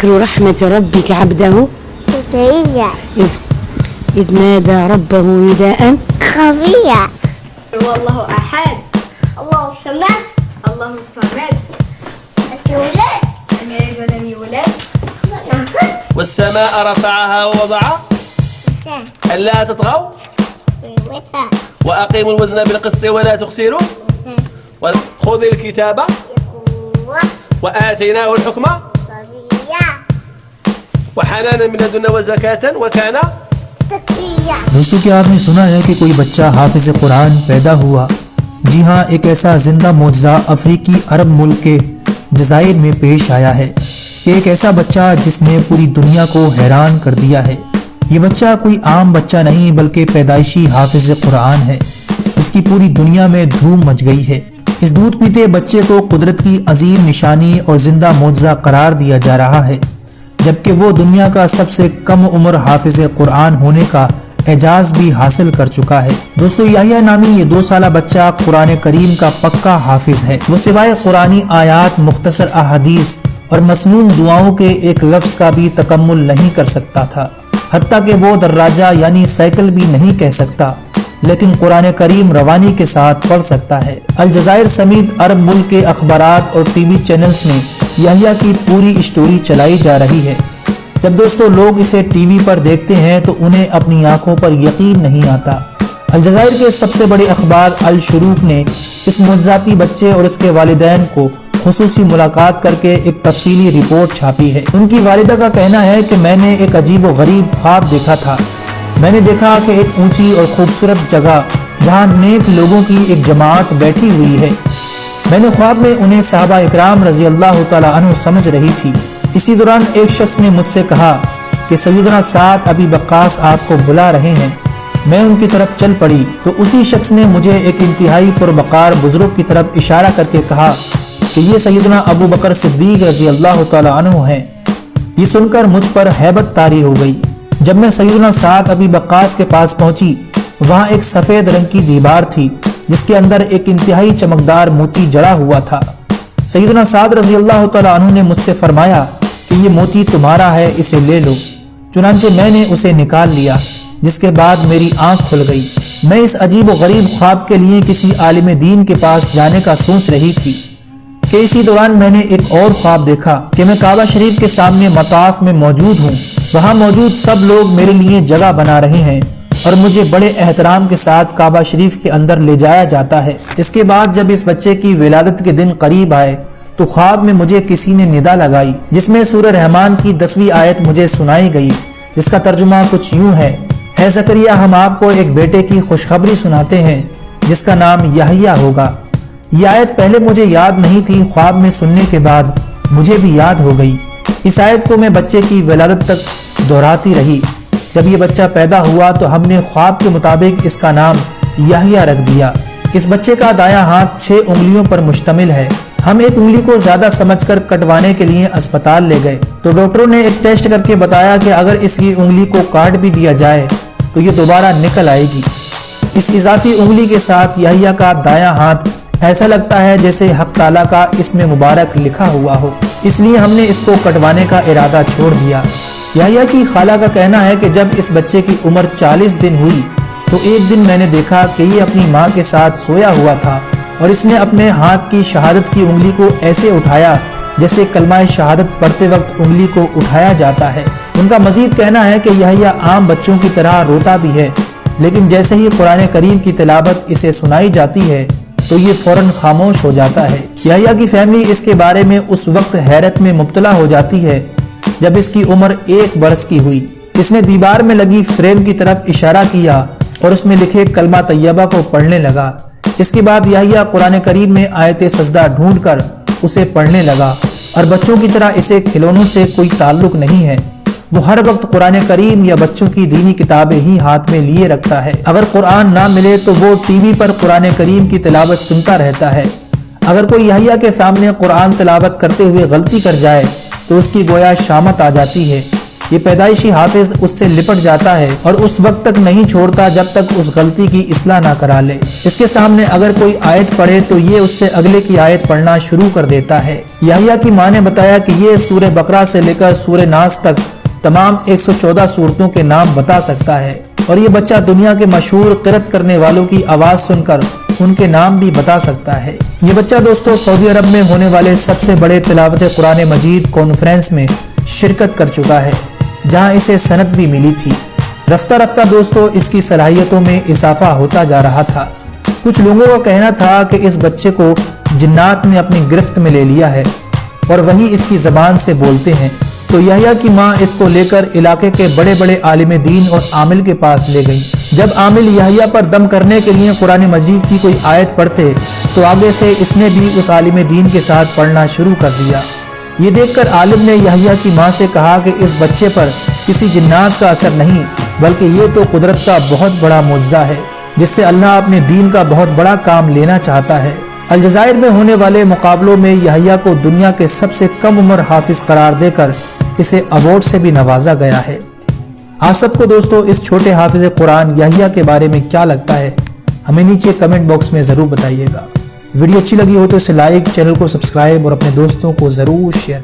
ذكر رحمة ربك عبده إذ نادى ربه نداء خفيا هو الله أحد الله الصمد الله الصمد الولاد لم يلد ولم يولد والسماء رفعها ووضع ألا تطغوا وأقيموا الوزن بالقسط ولا تخسروا وخذ الكتاب وآتيناه الحكم وحنانا من لدنا وزكاة وكان دوستو کیا آپ نے سنا ہے کہ کوئی بچہ حافظ قرآن پیدا ہوا؟ جی ہاں، ایک ایسا زندہ معجزہ افریقی عرب ملک کے جزائر میں پیش آیا ہے کہ ایک ایسا بچہ جس نے پوری دنیا کو حیران کر دیا ہے۔ یہ بچہ کوئی عام بچہ نہیں بلکہ پیدائشی حافظ قرآن ہے، اس کی پوری دنیا میں دھوم مچ گئی ہے۔ اس دودھ پیتے بچے کو قدرت کی عظیم نشانی اور زندہ معجزہ قرار دیا جا رہا ہے، جبکہ وہ دنیا کا سب سے کم عمر حافظ قرآن ہونے کا اعزاز بھی حاصل کر چکا ہے۔ دوستو، یحییٰ نامی یہ 2 سالہ بچہ قرآن کریم کا پکا حافظ ہے۔ وہ سوائے قرآنی آیات، مختصر احادیث اور مسنون دعاؤں کے ایک لفظ کا بھی تکمل نہیں کر سکتا تھا، حتیٰ کہ وہ دراجہ یعنی سائیکل بھی نہیں کہہ سکتا، لیکن قرآن کریم روانی کے ساتھ پڑھ سکتا ہے۔ الجزائر سمیت عرب ملک کے اخبارات اور ٹی وی چینلز میں یحییٰ کی پوری اسٹوری چلائی جا رہی ہے۔ جب دوستو لوگ اسے ٹی وی پر دیکھتے ہیں تو انہیں اپنی آنکھوں پر یقین نہیں آتا۔ الجزائر کے سب سے بڑے اخبار الشروق نے اس معجزاتی بچے اور اس کے والدین کو خصوصی ملاقات کر کے ایک تفصیلی رپورٹ چھاپی ہے۔ ان کی والدہ کا کہنا ہے کہ میں نے ایک عجیب و غریب خواب دیکھا تھا۔ میں نے دیکھا کہ ایک اونچی اور خوبصورت جگہ جہاں نیک لوگوں کی ایک جماعت بیٹھی ہوئی ہے۔ میں نے خواب میں انہیں صحابہ اکرام رضی اللہ تعالیٰ عنہ سمجھ رہی تھی۔ اسی دوران ایک شخص نے مجھ سے کہا کہ سیدنا سعد ابی وقاص آپ کو بلا رہے ہیں۔ میں ان کی طرف چل پڑی تو اسی شخص نے مجھے ایک انتہائی پروقار بزرگ کی طرف اشارہ کر کے کہا کہ یہ سیدنا ابو بکر صدیق رضی اللہ تعالیٰ عنہ ہیں۔ یہ سن کر مجھ پر ہیبت طاری ہو گئی۔ جب میں سیدنا سعد ابی وقاص کے پاس پہنچی، وہاں ایک سفید رنگ کی دیوار تھی جس کے اندر ایک انتہائی چمکدار موتی جڑا ہوا تھا۔ سیدنا سعد رضی اللہ تعالیٰ عنہ نے مجھ سے فرمایا کہ یہ موتی تمہارا ہے، اسے لے لو۔ چنانچہ میں نے اسے نکال لیا، جس کے بعد میری آنکھ کھل گئی۔ میں اس عجیب و غریب خواب کے لیے کسی عالم دین کے پاس جانے کا سوچ رہی تھی کہ اسی دوران میں نے ایک اور خواب دیکھا کہ میں کعبہ شریف کے سامنے مطاف میں موجود ہوں۔ وہاں موجود سب لوگ میرے لیے جگہ بنا رہے ہیں اور مجھے بڑے احترام کے ساتھ کعبہ شریف کے اندر لے جایا جاتا ہے۔ اس کے بعد جب اس بچے کی ولادت کے دن قریب آئے تو خواب میں مجھے کسی نے ندا لگائی، جس میں سورہ رحمان کی 10ویں آیت مجھے سنائی گئی، جس کا ترجمہ کچھ یوں ہے: اے زکریا، ہم آپ کو ایک بیٹے کی خوشخبری سناتے ہیں جس کا نام یحییٰ ہوگا۔ یہ آیت پہلے مجھے یاد نہیں تھی، خواب میں سننے کے بعد مجھے بھی یاد ہو گئی۔ اس آیت کو میں بچے کی ولادت تک دہراتی رہی۔ جب یہ بچہ پیدا ہوا تو ہم نے خواب کے مطابق اس کا نام یحییٰ رکھ دیا۔ اس بچے کا دایاں ہاتھ 6 انگلیوں پر مشتمل ہے۔ ہم ایک انگلی کو زیادہ سمجھ کر کٹوانے کے لیے اسپتال لے گئے تو ڈاکٹروں نے ایک ٹیسٹ کر کے بتایا کہ اگر اس کی انگلی کو کاٹ بھی دیا جائے تو یہ دوبارہ نکل آئے گی۔ اس اضافی انگلی کے ساتھ یحییٰ کا دایاں ہاتھ ایسا لگتا ہے جیسے حق تعالیٰ کا اسم مبارک لکھا ہوا ہو، اس لیے ہم نے اس کو کٹوانے کا ارادہ چھوڑ دیا۔ یحییٰ کی خالہ کا کہنا ہے کہ جب اس بچے کی عمر 40 دن ہوئی تو ایک دن میں نے دیکھا کہ یہ اپنی ماں کے ساتھ سویا ہوا تھا اور اس نے اپنے ہاتھ کی شہادت کی انگلی کو ایسے اٹھایا جیسے کلمہ شہادت پڑھتے وقت انگلی کو اٹھایا جاتا ہے۔ ان کا مزید کہنا ہے کہ یحییٰ عام بچوں کی طرح روتا بھی ہے، لیکن جیسے ہی قرآن کریم کی تلاوت اسے سنائی جاتی ہے تو یہ فوراً خاموش ہو جاتا ہے۔ یحییٰ کی فیملی اس کے بارے میں اس وقت حیرت میں مبتلا ہو جاتی ہے جب اس کی عمر 1 برس کی ہوئی۔ اس نے دیوار میں لگی فریم کی طرف اشارہ کیا اور اس میں لکھے کلمہ طیبہ کو پڑھنے لگا۔ اس کے بعد یحییٰ قرآن کریم میں آیت سجدہ ڈھونڈ کر اسے پڑھنے لگا، اور بچوں کی طرح اسے کھلونوں سے کوئی تعلق نہیں ہے۔ وہ ہر وقت قرآن کریم یا بچوں کی دینی کتابیں ہی ہاتھ میں لیے رکھتا ہے۔ اگر قرآن نہ ملے تو وہ ٹی وی پر قرآن کریم کی تلاوت سنتا رہتا ہے۔ اگر کوئی یحییٰ کے سامنے قرآن تلاوت کرتے ہوئے غلطی کر جائے تو اس کی گویا شامت آ جاتی ہے۔ یہ پیدائشی حافظ اس سے لپٹ جاتا ہے اور اس وقت تک نہیں چھوڑتا جب تک اس غلطی کی اصلاح نہ کرا لے۔ اس کے سامنے اگر کوئی آیت پڑھے تو یہ اس سے اگلے کی آیت پڑھنا شروع کر دیتا ہے۔ یحییٰ کی ماں نے بتایا کہ یہ سورہ بقرہ سے لے کر سورہ ناس تک تمام 114 سورتوں کے نام بتا سکتا ہے، اور یہ بچہ دنیا کے مشہور قرأت کرنے والوں کی آواز سن کر ان کے نام بھی بتا سکتا ہے۔ یہ بچہ دوستو سعودی عرب میں ہونے والے سب سے بڑے تلاوت قرآن مجید کانفرنس میں شرکت کر چکا ہے، جہاں اسے سند بھی ملی تھی۔ رفتہ رفتہ دوستو اس کی صلاحیتوں میں اضافہ ہوتا جا رہا تھا۔ کچھ لوگوں کا کہنا تھا کہ اس بچے کو جنات نے اپنی گرفت میں لے لیا ہے اور وہی اس کی زبان سے بولتے ہیں، تو یحییٰ کی ماں اس کو لے کر علاقے کے بڑے بڑے عالم دین اور عامل کے پاس لے گئی۔ جب عامل یحییٰ پر دم کرنے کے لیے قرآن مجید کی کوئی آیت پڑھتے تو آگے سے اس نے بھی اس عالم دین کے ساتھ پڑھنا شروع کر دیا۔ یہ دیکھ کر عالم نے یحییٰ کی ماں سے کہا کہ اس بچے پر کسی جنات کا اثر نہیں، بلکہ یہ تو قدرت کا بہت بڑا معجزہ ہے جس سے اللہ اپنے دین کا بہت بڑا کام لینا چاہتا ہے۔ الجزائر میں ہونے والے مقابلوں میں یحییٰ کو دنیا کے سب سے کم عمر حافظ قرار دے کر اسے ایوارڈ سے بھی نوازا گیا ہے۔ آپ سب کو دوستو اس چھوٹے حافظ قرآن یحییٰ کے بارے میں کیا لگتا ہے، ہمیں نیچے کمنٹ باکس میں ضرور بتائیے گا۔ ویڈیو اچھی لگی ہو تو اسے لائک، چینل کو سبسکرائب اور اپنے دوستوں کو ضرور شیئر